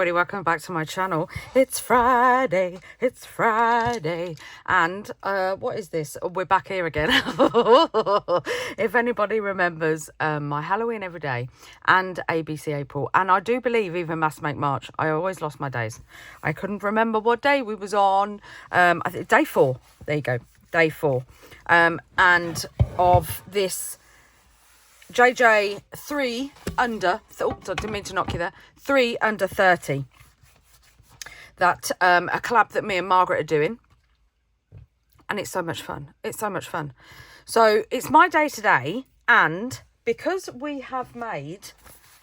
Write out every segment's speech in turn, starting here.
everybody, welcome back to my channel. It's Friday, and what is this? Oh, we're back here again. If anybody remembers my Halloween every day and ABC April, and I do believe even Mass Make March, I always lost my days. I couldn't remember what day we was on. I think day 4. There you go, day 4. And of this JJ 3 under, oh, I didn't mean to knock you there, 3 under 30. That a collab that me and Margaret are doing. And it's so much fun. It's so much fun. So it's my day today, and because we have made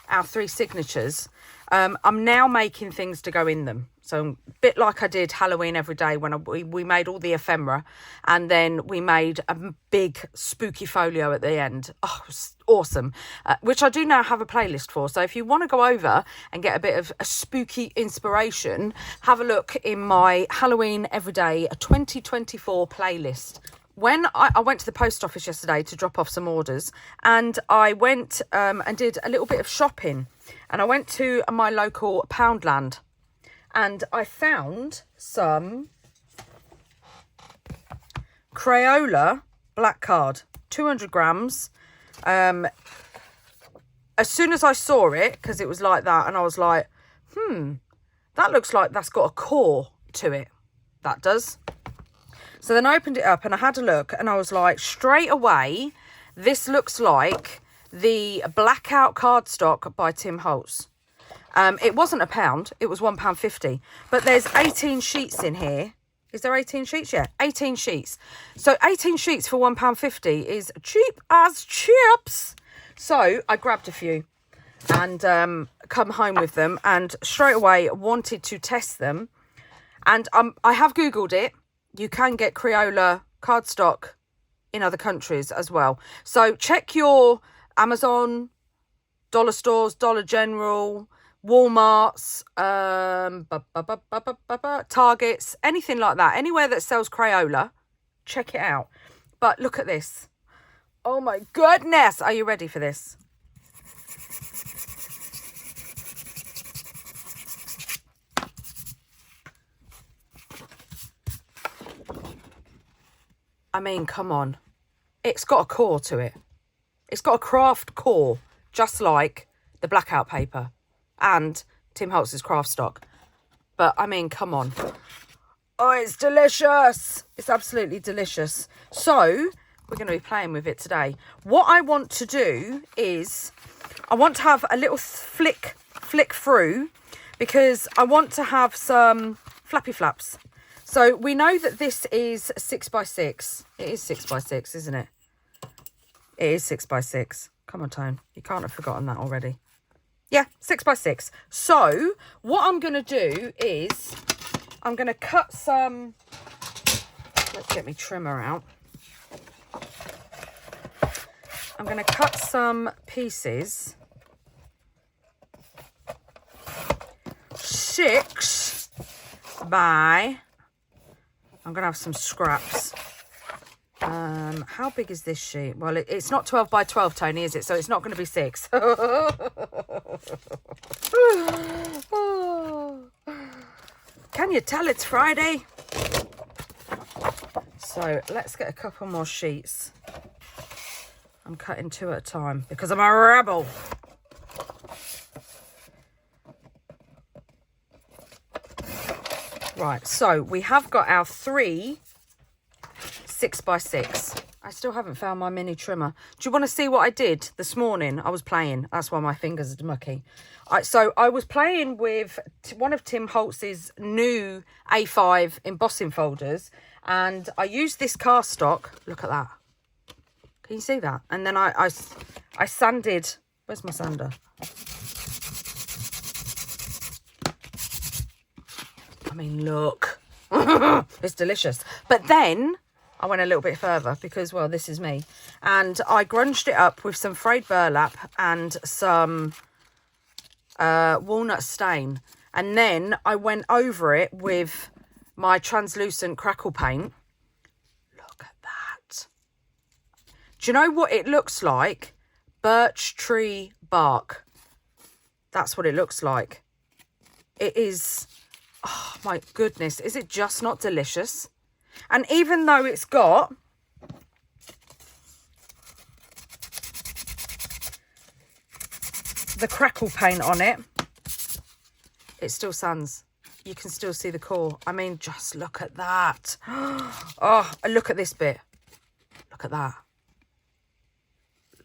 our 3 signatures, I'm now making things to go in them. So a bit like I did Halloween every day when we made all the ephemera, and then we made a big spooky folio at the end. Oh, it was awesome. Which I do now have a playlist for. So if you want to go over and get a bit of a spooky inspiration, have a look in my Halloween Everyday 2024 playlist. When I went to the post office yesterday to drop off some orders, and I went and did a little bit of shopping, and I went to my local Poundland, and I found some Crayola black card, 200 grams. As soon as I saw it, because it was like that, and I was like, that looks like that's got a core to it. That does. So then I opened it up and I had a look, and I was like, straight away, this looks like the Blackout cardstock by Tim Holtz. It wasn't £1, it was £1.50, but there's 18 sheets in here. Is there 18 sheets? Yeah, 18 sheets. So 18 sheets for £1.50 is cheap as chips. So I grabbed a few and come home with them, and straight away wanted to test them. And I have Googled it. You can get Crayola cardstock in other countries as well. So check your Amazon, dollar stores, Dollar General, Walmarts, Targets, anything like that. Anywhere that sells Crayola, check it out. But look at this. Oh my goodness. Are you ready for this? I mean, come on. It's got a core to it. It's got a craft core, just like the Blackout paper and Tim Holtz's craft stock. But, I mean, come on. Oh, it's delicious. It's absolutely delicious. So, we're going to be playing with it today. What I want to do is, I want to have a little flick through, because I want to have some flappy flaps. So we know that this is 6x6. It is 6x6, isn't it? It is 6x6. Come on, Tone. You can't have forgotten that already. Yeah, 6x6. So what I'm going to do is I'm going to cut some... Let's get my trimmer out. I'm going to cut some pieces. 6 by... I'm going to have some scraps. How big is this sheet? Well, it's not 12 by 12, Tony, is it? So it's not going to be 6. Can you tell it's Friday? So let's get a couple more sheets. I'm cutting 2 at a time because I'm a rebel. Right, so we have got our 3 6x6. I still haven't found my mini trimmer. Do you want to see what I did this morning? I was playing. That's why my fingers are mucky. So I was playing with one of Tim Holtz's new A5 embossing folders, and I used this cardstock. Look at that. Can you see that? And then I sanded. Where's my sander? I mean, look. It's delicious. But then I went a little bit further because, well, this is me. And I grunged it up with some frayed burlap and some walnut stain. And then I went over it with my translucent crackle paint. Look at that. Do you know what it looks like? Birch tree bark. That's what it looks like. It is, oh my goodness, is it just not delicious? And even though it's got the crackle paint on it, it still sands. You can still see the core. I mean, just look at that. Oh, look at this bit. Look at that.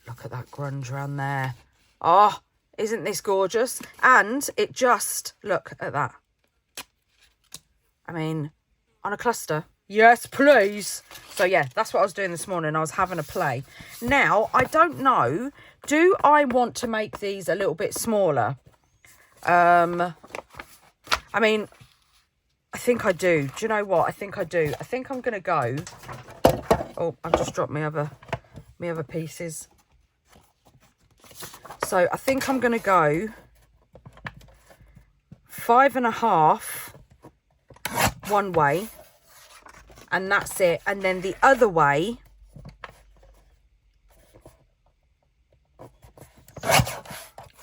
Look at that grunge around there. Oh, isn't this gorgeous? And it just, look at that. I mean, on a cluster. Yes, please. So yeah, that's what I was doing this morning. I was having a play. Now, I don't know. Do I want to make these a little bit smaller? I mean, I think I do. Do you know what? I think I do. I think I'm going to go. Oh, I've just dropped my other pieces. So I think I'm going to go 5.5 one way. And that's it. And then the other way.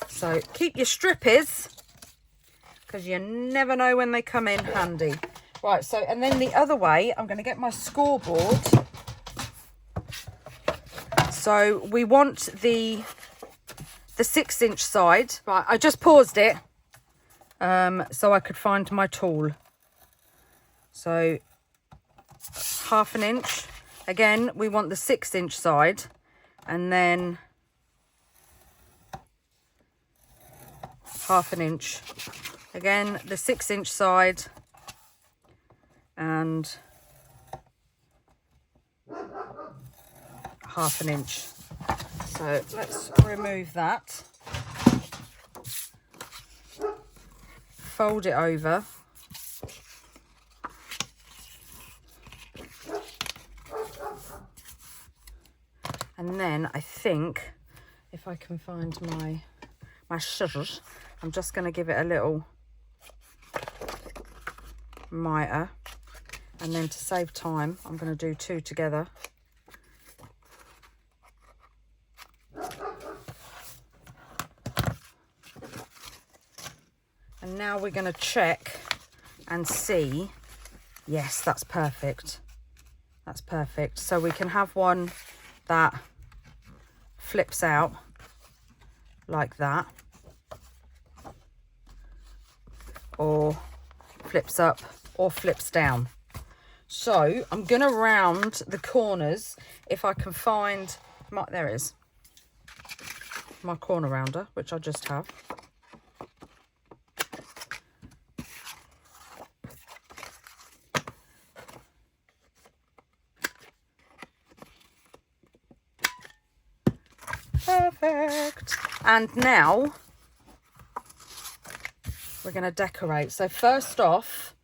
So keep your strippers, because you never know when they come in handy. Right, so, and then the other way, I'm going to get my scoreboard. So we want the 6-inch side. Right, I just paused it so I could find my tool. So 1/2 inch. Again, we want the 6-inch side, and then 1/2 inch. Again, the 6-inch side, and 1/2 inch. So let's remove that. Fold it over. And then I think if I can find my scissors, I'm just going to give it a little miter, and then to save time, I'm going to do 2 together. And now we're going to check and see. Yes, that's perfect. That's perfect. So we can have one that flips out like that, or flips up or flips down. So I'm going to round the corners if I can find my, there it is, my corner rounder, which I just have. Perfect. And now we're going to decorate. So first off,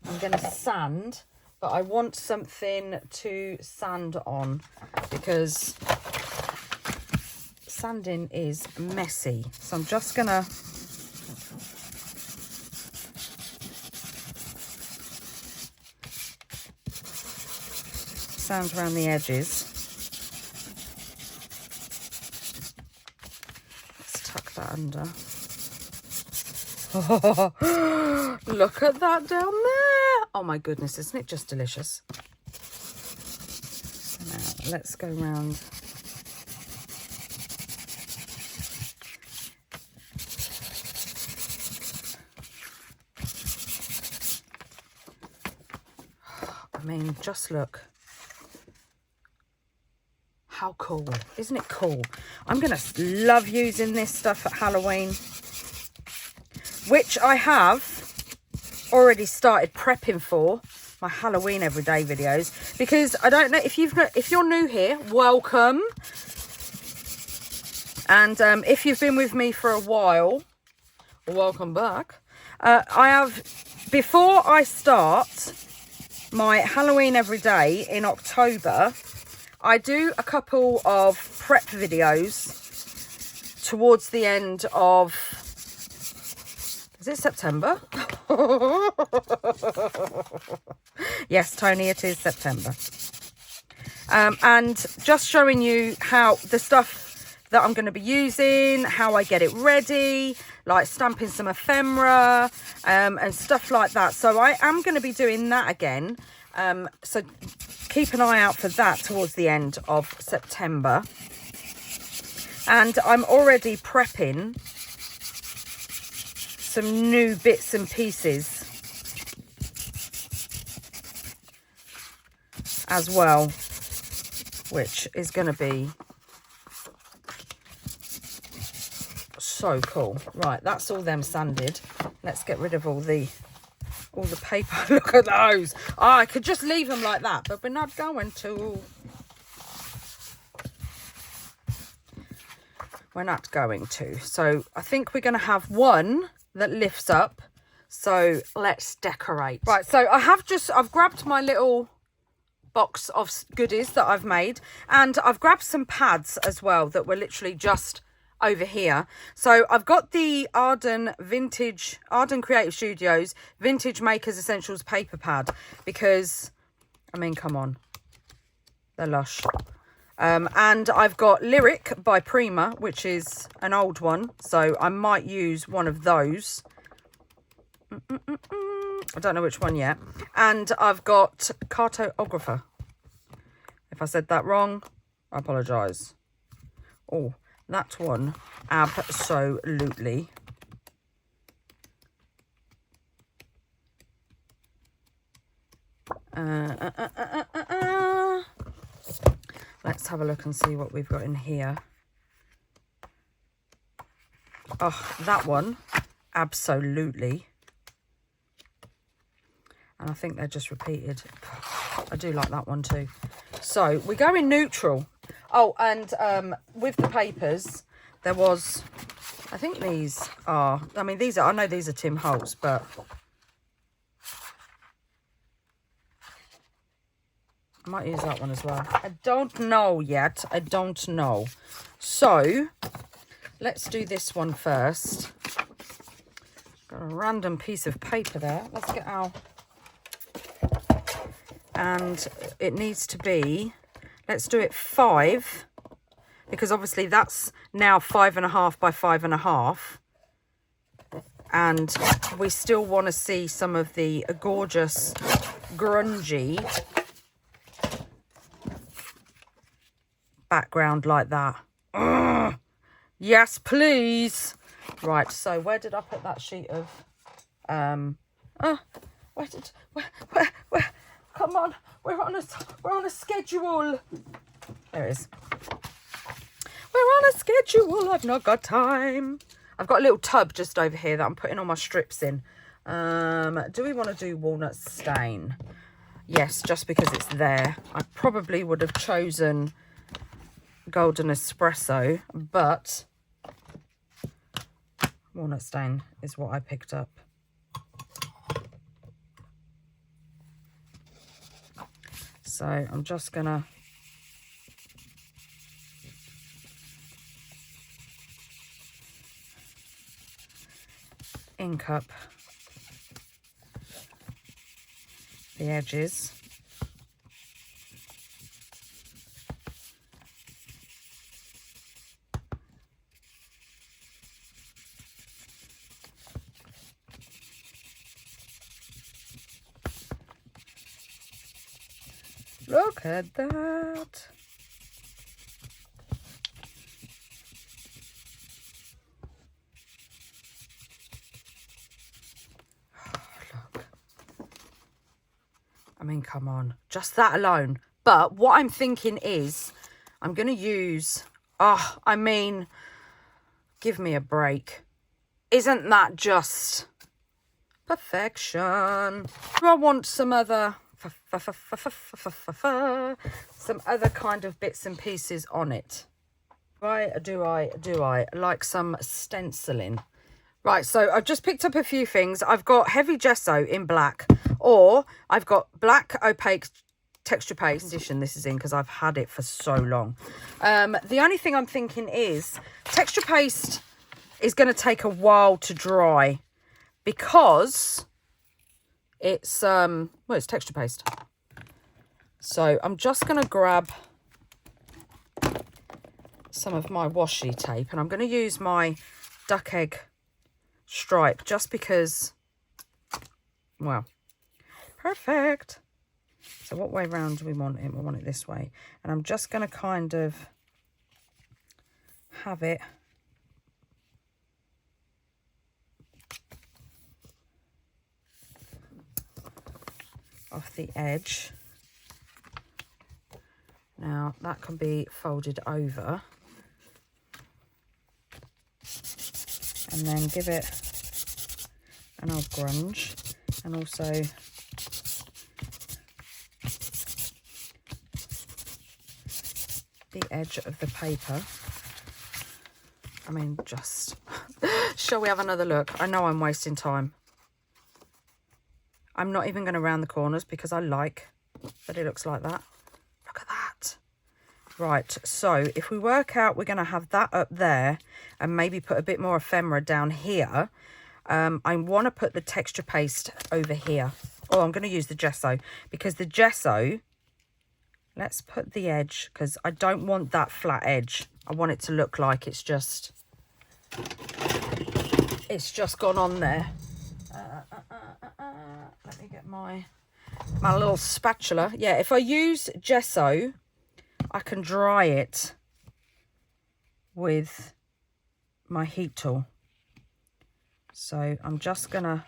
I'm going to sand, but I want something to sand on because sanding is messy. So I'm just going to sand around the edges. Under. Oh, look at that down there. Oh my goodness, isn't it just delicious? Now let's go round. I mean, just look. How cool. Isn't it cool? I'm going to love using this stuff at Halloween, which I have already started prepping for my Halloween everyday videos, because I don't know if you're new here, welcome. And if you've been with me for a while, welcome back. I have, before I start my Halloween everyday in October, I do a couple of prep videos towards the end of, is it September? Yes, Tony, it is September. And just showing you how the stuff that I'm going to be using, how I get it ready, like stamping some ephemera and stuff like that. So I am going to be doing that again. So keep an eye out for that towards the end of September. And I'm already prepping some new bits and pieces as well, which is going to be so cool. Right, that's all them sanded. Let's get rid of all the paper. Look at those. Oh, I could just leave them like that, but we're not going to. We're not going to. So I think we're going to have one that lifts up. So let's decorate. Right, so I've grabbed my little box of goodies that I've made, and I've grabbed some pads as well that were literally just over here. So I've got the Arden Creative Studios Vintage Makers Essentials paper pad, because I mean, come on, they're lush. And I've got Lyric by Prima, which is an old one, so I might use one of those. I don't know which one yet. And I've got Cartographer. If I said that wrong, I apologise. Oh, that one, absolutely. Let's have a look and see what we've got in here. Oh, that one, absolutely. And I think they're just repeated. I do like that one too. So we go in neutral. Oh, and with the papers, there was, I think these are, I mean, these are, I know these are Tim Holtz, but I might use that one as well. I don't know yet. I don't know. So let's do this one first. Got a random piece of paper there. Let's get our, and it needs to be, let's do it 5, because obviously that's now 5.5 by 5.5, and we still want to see some of the gorgeous grungy background like that. Ugh. Yes, please. Right, so where did I put that sheet of where come on, we're on a schedule. There it is. We're on a schedule. I've not got time. I've got a little tub just over here that I'm putting all my strips in. Do we want to do walnut stain? Yes, just because it's there. I probably would have chosen golden espresso, but walnut stain is what I picked up. So I'm just gonna ink up the edges. Look at that. Look. I mean, come on. Just that alone. But what I'm thinking is I'm going to use... Oh, I mean, give me a break. Isn't that just perfection? Do I want some other... some other kind of bits and pieces on it? Do I like some stenciling? Right, so I've just picked up a few things. I've got heavy gesso in black, or I've got black opaque texture paste edition this is in, because I've had it for so long. The only thing I'm thinking is texture paste is going to take a while to dry, because it's well, it's texture paste. So I'm just going to grab some of my washi tape, and I'm going to use my duck egg stripe just because, well, perfect. So what way round do we want it? We want it this way. And I'm just going to kind of have it off the edge. Now that can be folded over and then give it an old grunge, and also the edge of the paper. I mean, just shall we have another look? I know I'm wasting time. I'm not even going to round the corners because I like that it looks like that. Look at that. Right, so if we work out, we're going to have that up there and maybe put a bit more ephemera down here. I want to put the texture paste over here. Oh, I'm going to use the gesso because the gesso, let's put the edge, because I don't want that flat edge. I want it to look like it's just gone on there. Let me get my little spatula. Yeah, if I use gesso, I can dry it with my heat tool. So I'm just gonna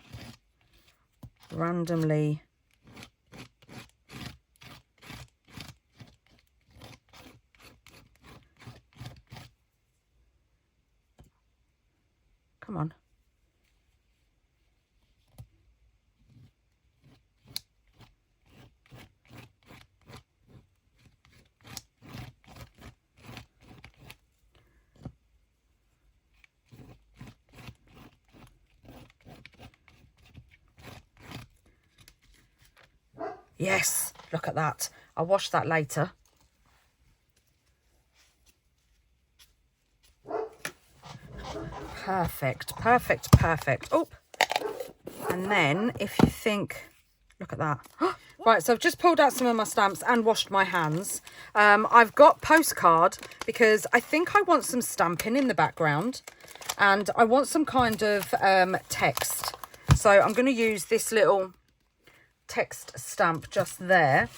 randomly come on. Yes, look at that. I'll wash that later. Perfect, perfect, perfect. Oh, and then if you think, look at that. Right, so I've just pulled out some of my stamps and washed my hands. I've got postcard because I think I want some stamping in the background and I want some kind of text. So I'm going to use this little text stamp just there,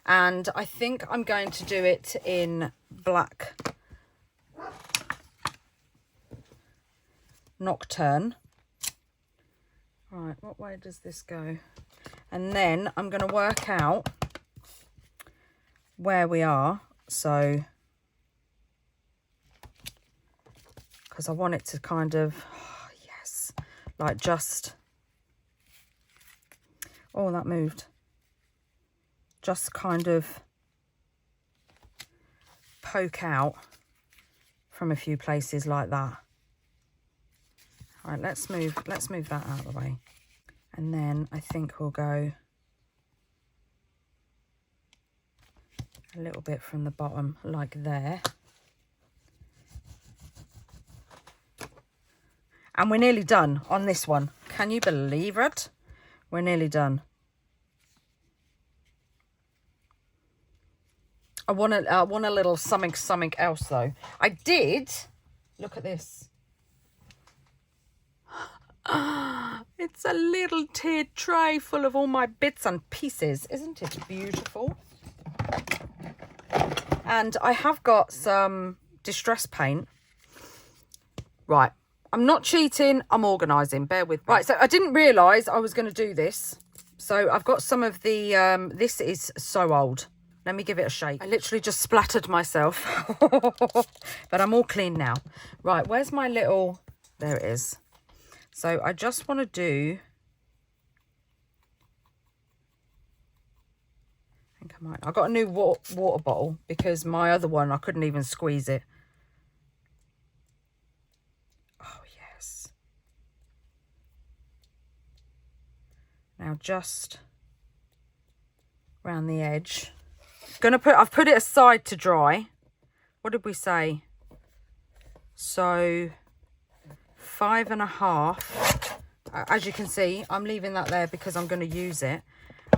and I think I'm going to do it in black Nocturne. Right, what way does this go? And then I'm going to work out where we are, so because I want it to kind of, oh, yes, like just, oh, that moved. Just kind of poke out from a few places like that. All right, let's move that out of the way. And then I think we'll go a little bit from the bottom, like there. And we're nearly done on this one. Can you believe it? We're nearly done. I want a little something else though. I did. Look at this. It's a little tiered tray full of all my bits and pieces. Isn't it beautiful? And I have got some distress paint. Right. I'm not cheating. I'm organising. Bear with me. Right. So I didn't realise I was going to do this. So I've got some of the, this is so old. Let me give it a shake. I literally just splattered myself. But I'm all clean now. Right. Where's my little, there it is. So I just want to do, I think I might, I got a new water bottle because my other one, I couldn't even squeeze it. Oh, yes. Now just around the edge. I've put it aside to dry. What did we say? So 5.5. As you can see, I'm leaving that there because I'm going to use it.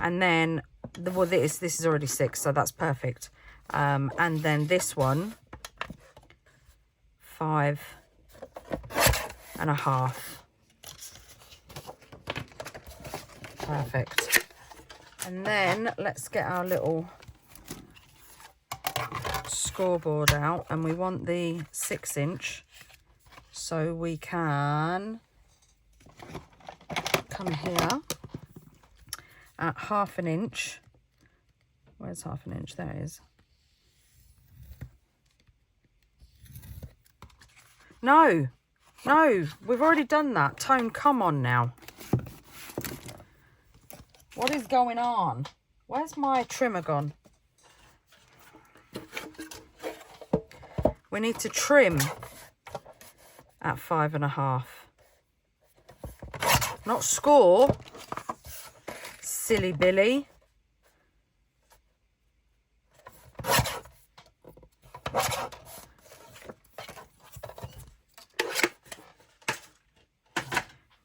And then, well, this is already 6, so that's perfect. And then this one 5.5. Perfect. And then let's get our little scoreboard out, and we want the 6-inch, so we can come here at 1/2 inch. Where's 1/2 inch? There it is. No, we've already done that. Tone, come on now. What is going on? Where's my trimmer gone? We need to trim at 5.5. Not score. Silly Billy.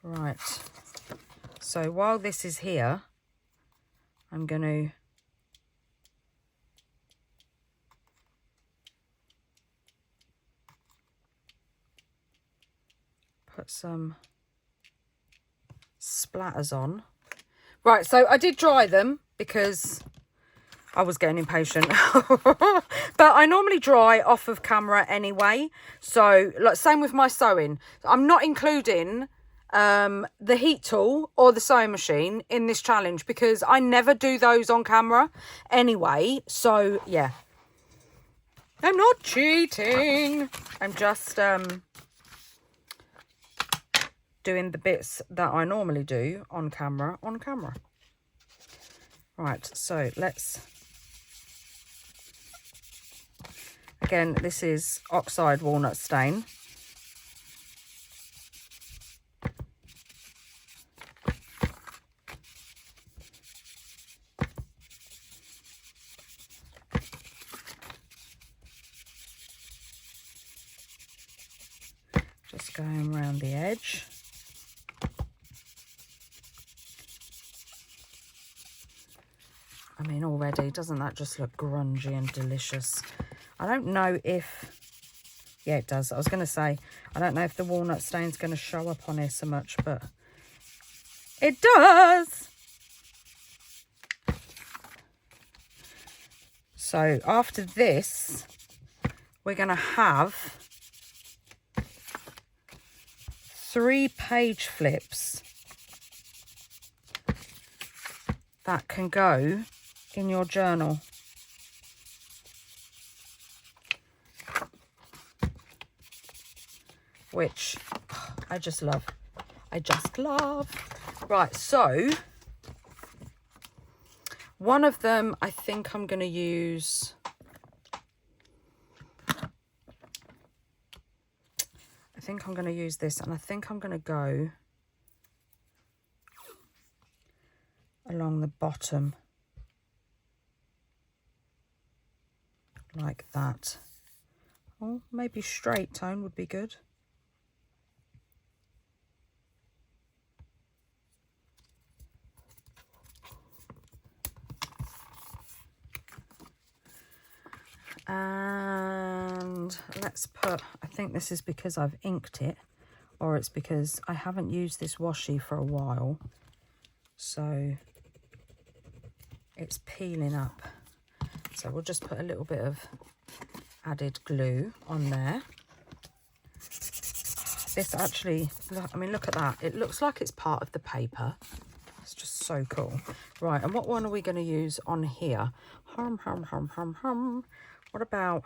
Right. So while this is here, I'm going to put some splatters on. Right, so I did dry them because I was getting impatient. But I normally dry off of camera anyway. So, like, same with my sewing. I'm not including the heat tool or the sewing machine in this challenge because I never do those on camera anyway. So, yeah. I'm not cheating. I'm just doing the bits that I normally do on camera. Right, so let's, again, this is oxide walnut stain. Just going around the edge. I mean, already, doesn't that just look grungy and delicious? I don't know if... Yeah, it does. I was going to say, I don't know if the walnut stain's going to show up on here so much, but it does! So, after this, we're going to have 3 page flips that can go in your journal. Which I just love. Right, so one of them I think I'm going to use... I think I'm going to use this, and I think I'm going to go along the bottom like that. Or maybe straight tone would be good. And let's put, I think this is because I've inked it, or it's because I haven't used this washi for a while, so it's peeling up. So we'll just put a little bit of added glue on there. This actually, I mean, look at that. It looks like it's part of the paper. It's just so cool. Right, and what one are we going to use on here? What about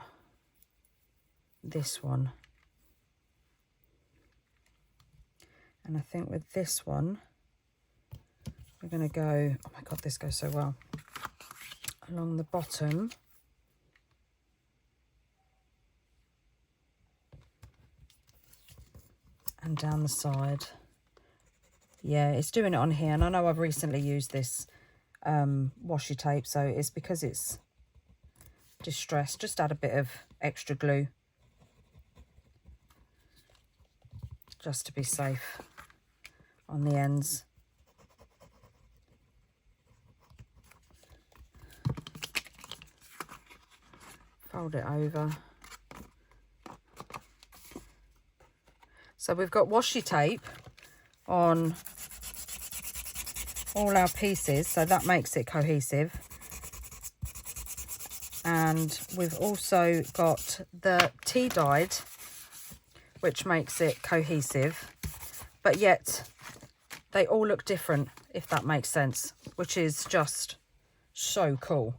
this one? And I think with this one, we're going to go, oh my God, this goes so well, along the bottom. And down the side. Yeah, it's doing it on here. And I know I've recently used this washi tape, so it's because it's distressed. Just add a bit of extra glue. Just to be safe on the ends. Fold it over. So we've got washi tape on all our pieces, so that makes it cohesive. And we've also got the tea dyed, which makes it cohesive, but yet they all look different, if that makes sense, which is just so cool.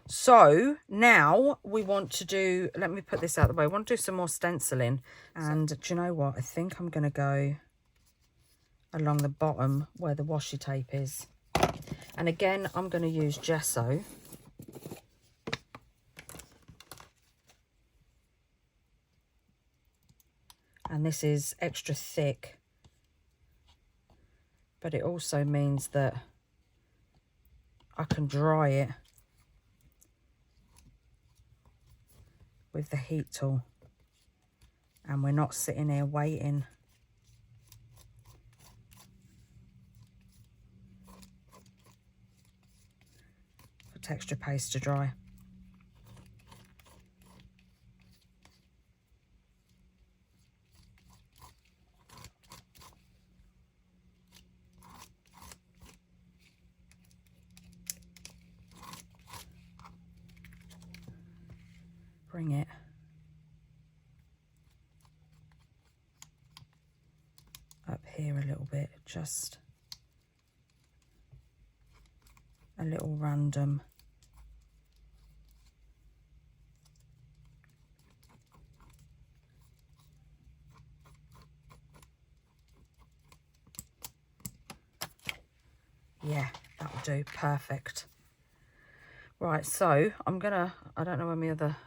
So now we want to do, let me put this out of the way, I want to do some more stenciling. And do you know what? I think I'm going to go along the bottom where the washi tape is. And again, I'm going to use gesso. And this is extra thick, but it also means that I can dry it with the heat tool, and we're not sitting here waiting. For texture paste to dry. Bring it up here a little bit, just a little random. Yeah, that'll do, perfect. Right, so I'm gonna, I don't know where my other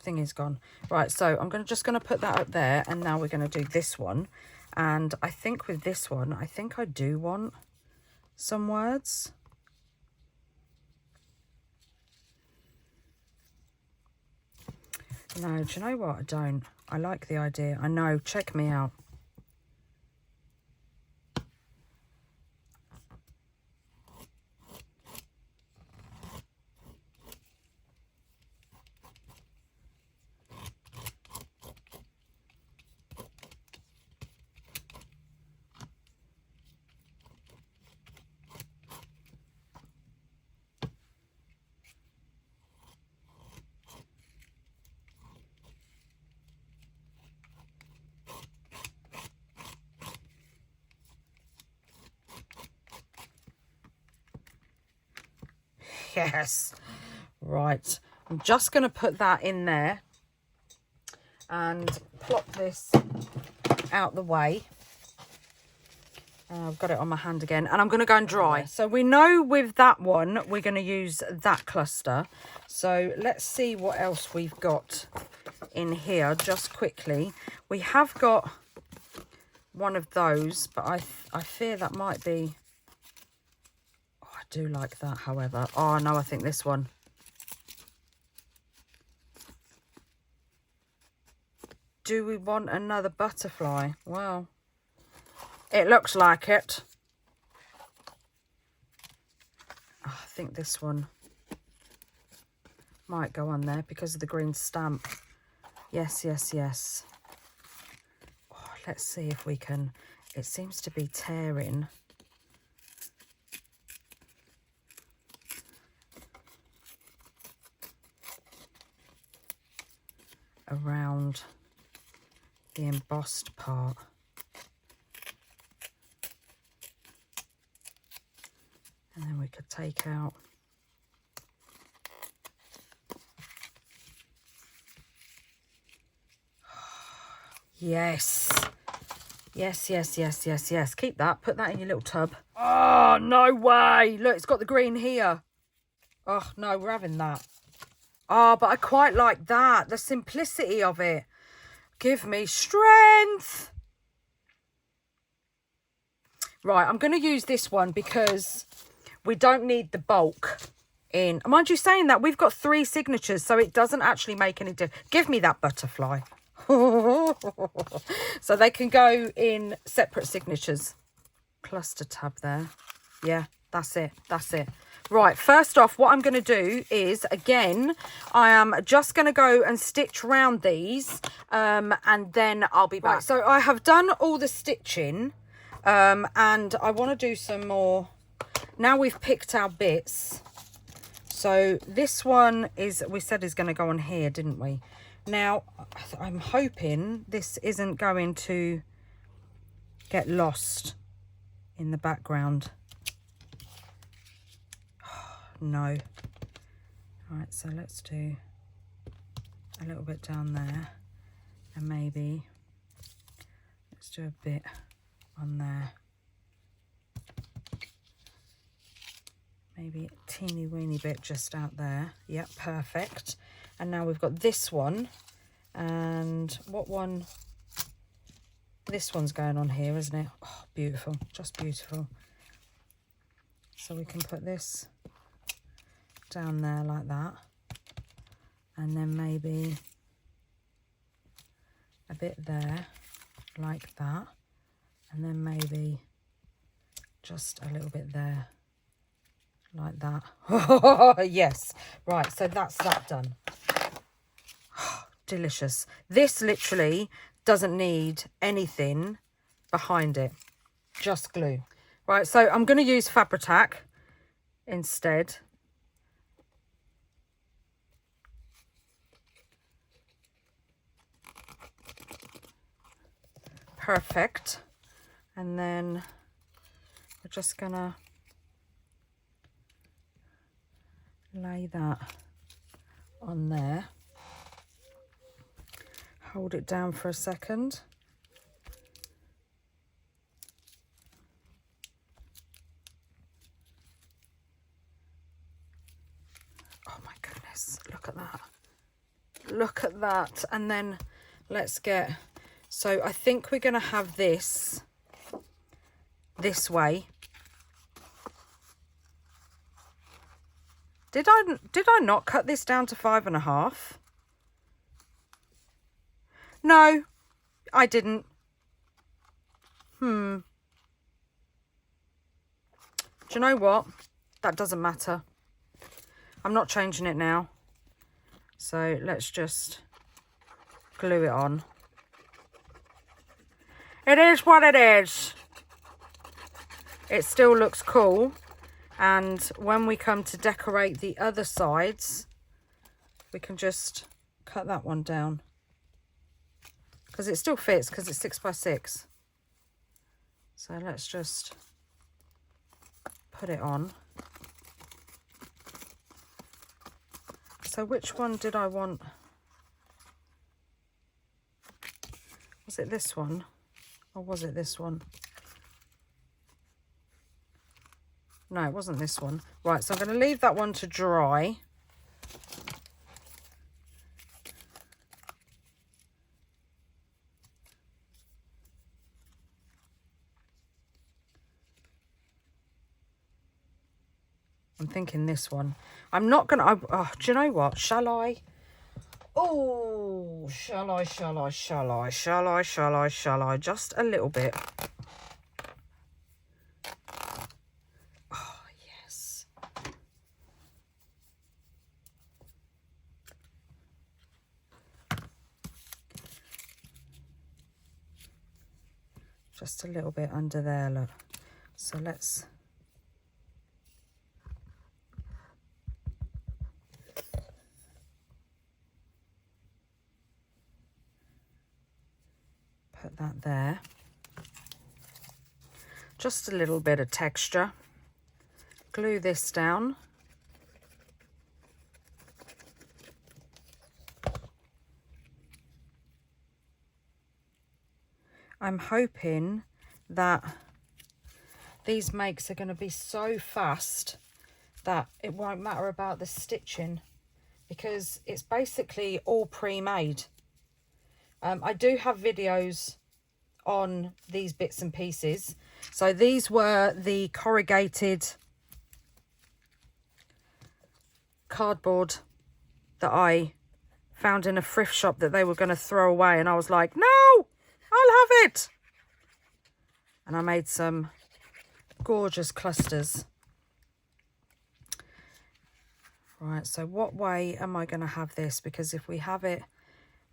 thing is gone. Right, so I'm just gonna put that up there, and now we're gonna do this one. And I think with this one, I think I do want some words. No, do you know what? I don't. I like the idea. I know, check me out. Yes, right, I'm just going to put that in there and plop this out the way. I've got it on my hand again, and I'm going to go and dry. So we know with that one we're going to use that cluster, so let's see what else we've got in here just quickly. We have got one of those, but I fear that might be, I do like that, however. Oh no, I think this one. Do we want another butterfly? Well, it looks like it. Oh, I think this one might go on there because of the green stamp. Yes, yes, yes. Oh, let's see if we can. It seems to be tearing. Around the embossed part. And then we could take out yes, yes, yes, yes, yes, yes. Keep that, put that in your little tub. Oh, no way. Look, it's got the green here. Oh no, we're having that. Oh, but I quite like that, the simplicity of it. Give me strength. Right, I'm going to use this one because we don't need the bulk in. Mind you saying that, we've got 3 signatures, so it doesn't actually make any difference. Give me that butterfly. So they can go in separate signatures. Cluster tab there. Yeah, that's it. That's it. Right, first off, what I'm going to do is, again, I am just going to go and stitch round these, and then I'll be back. Right, so I have done all the stitching, and I want to do some more. Now we've picked our bits. So this one is, we said is going to go on here, didn't we? Now, I'm hoping this isn't going to get lost in the background. No. Right, so let's do a little bit down there, and maybe let's do a bit on there. Maybe a teeny weeny bit just out there. Yep, perfect. And now we've got this one, and what one? This one's going on here, isn't it? Oh, beautiful, just beautiful. So we can put this down there like that, and then maybe a bit there like that, and then maybe just a little bit there like that. Oh yes, right, so that's that done. Delicious. This literally doesn't need anything behind it, just glue. Right, so I'm going to use Fabri-Tac instead. Perfect. And then we're just gonna lay that on there, hold it down for a second, oh my goodness, look at that, look at that. And then let's get, so I think we're going to have this way. Did I not cut this down to 5.5? No, I didn't. Do you know what? That doesn't matter. I'm not changing it now. So let's just glue it on. It is what it is. It still looks cool. And when we come to decorate the other sides, we can just cut that one down. Because it still fits, because it's 6x6. So let's just put it on. So which one did I want? Was it this one? Or was it this one? No, it wasn't this one. Right, so I'm going to leave that one to dry. I'm thinking this one. I'm not going to... Oh, do you know what? Shall I? Oh, shall I? Just a little bit. Oh, yes. Just a little bit under there, look. So let's... put that there. Just a little bit of texture. Glue this down. I'm hoping that these makes are going to be so fast that it won't matter about the stitching, because it's basically all pre-made. I do have videos on these bits and pieces. So these were the corrugated cardboard that I found in a thrift shop that they were going to throw away, and I was like, no, I'll have it. And I made some gorgeous clusters. Right, so what way am I going to have this? Because if we have it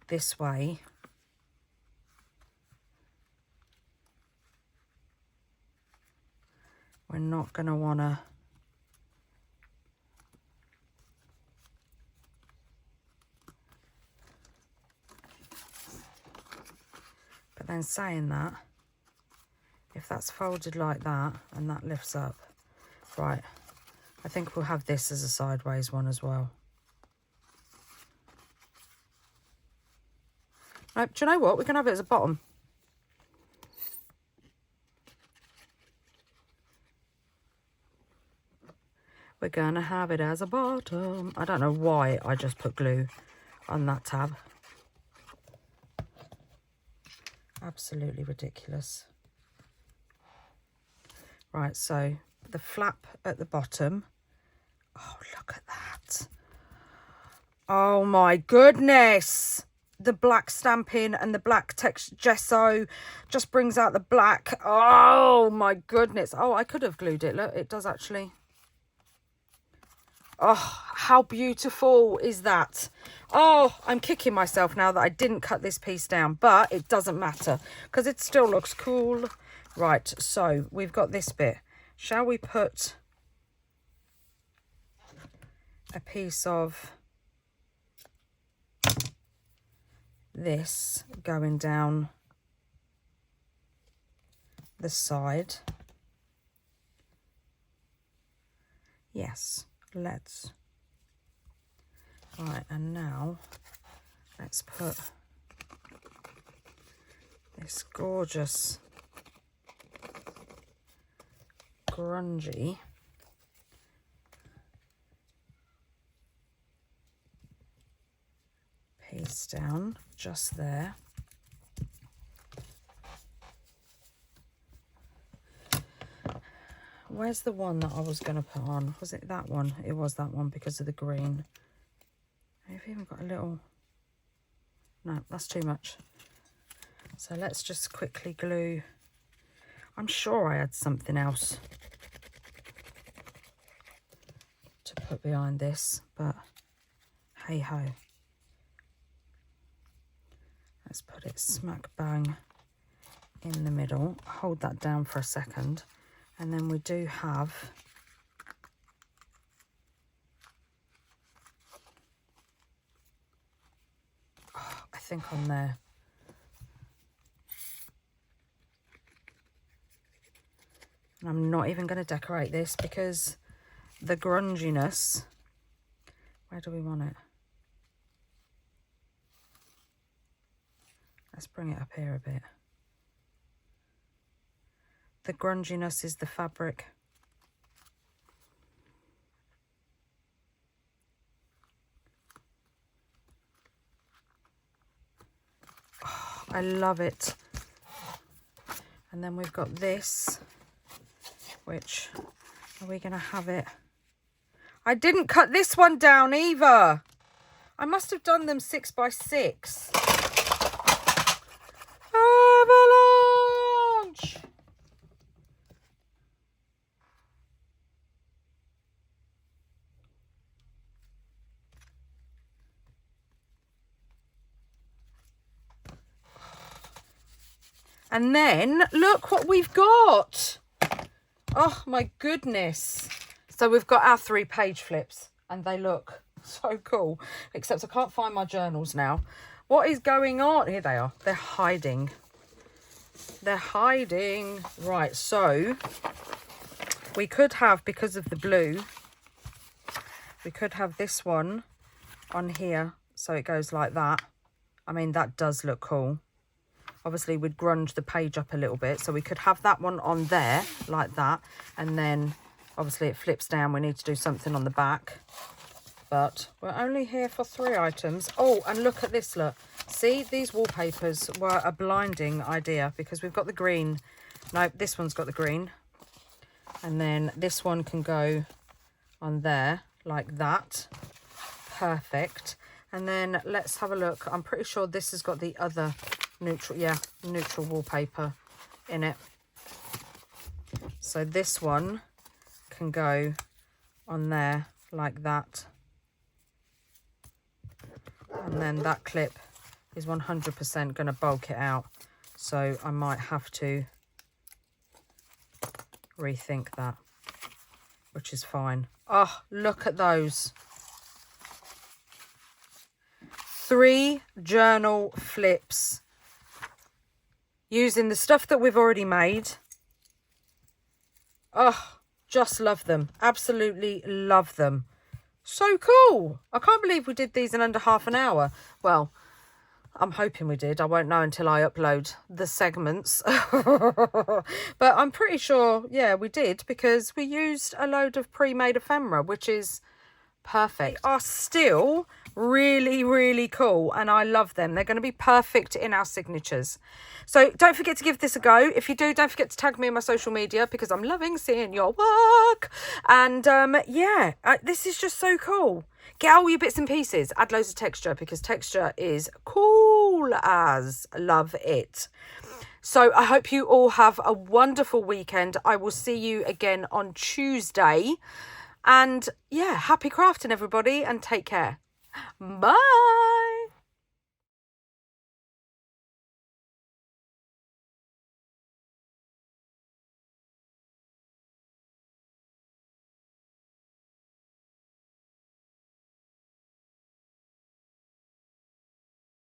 this way, we're not going to want to... But then saying that, if that's folded like that and that lifts up, right, I think we'll have this as a sideways one as well. No, do you know what? We can have it as a bottom. We're going to have it as a bottom. I don't know why I just put glue on that tab. Absolutely ridiculous. Right, so the flap at the bottom. Oh, look at that. Oh my goodness. The black stamping and the black text gesso just brings out the black. Oh my goodness. Oh, I could have glued it. Look, it does actually. Oh, how beautiful is that? Oh, I'm kicking myself now that I didn't cut this piece down, but it doesn't matter because it still looks cool. Right, so we've got this bit. Shall we put a piece of this going down the side? Yes, let's. Right, and now let's put this gorgeous grungy piece down just there. Where's the one that I was going to put on? Was it that one? It was that one because of the green. I've even got a little... No, that's too much. So let's just quickly glue. I'm sure I had something else to put behind this, but hey ho. Let's put it smack bang in the middle. Hold that down for a second. And then we do have I think on there. And I'm not even going to decorate this because the grunginess, where do we want it? Let's bring it up here a bit. The grunginess is the fabric. Oh, I love it. And then we've got this, which, are we going to have it? I didn't cut this one down either. I must have done them 6 by 6. Avalanche! And then look what we've got. Oh my goodness. So we've got our 3 page flips and they look so cool, except I can't find my journals now. What is going on? Here they are. They're hiding. They're hiding. Right, so we could have, because of the blue, we could have this one on here. So it goes like that. I mean, that does look cool. Obviously, we'd grunge the page up a little bit. So we could have that one on there like that. And then, obviously, it flips down. We need to do something on the back. But we're only here for 3 items. Oh, and look at this, look. See, these wallpapers were a blinding idea because we've got the green. No, this one's got the green. And then this one can go on there like that. Perfect. And then let's have a look. I'm pretty sure this has got the other neutral, yeah, neutral wallpaper in it. So this one can go on there like that. And then that clip is 100% going to bulk it out. So I might have to rethink that, which is fine. Oh, look at those. 3 journal flips using the stuff that we've already made. Oh, just love them. Absolutely love them. So cool. I can't believe we did these in under half an hour. Well, I'm hoping we did. I won't know until I upload the segments. But I'm pretty sure, yeah, we did, because we used a load of pre-made ephemera, which is perfect. They are still really, really cool, and I love them. They're going to be perfect in our signatures. So don't forget to give this a go. If you do, don't forget to tag me on my social media, because I'm loving seeing your work. And yeah, this is just so cool. Get all your bits and pieces, add loads of texture, because texture is cool as. Love it. So I hope you all have a wonderful weekend. I will see you again on Tuesday. And yeah, happy crafting, everybody, and take care. Bye.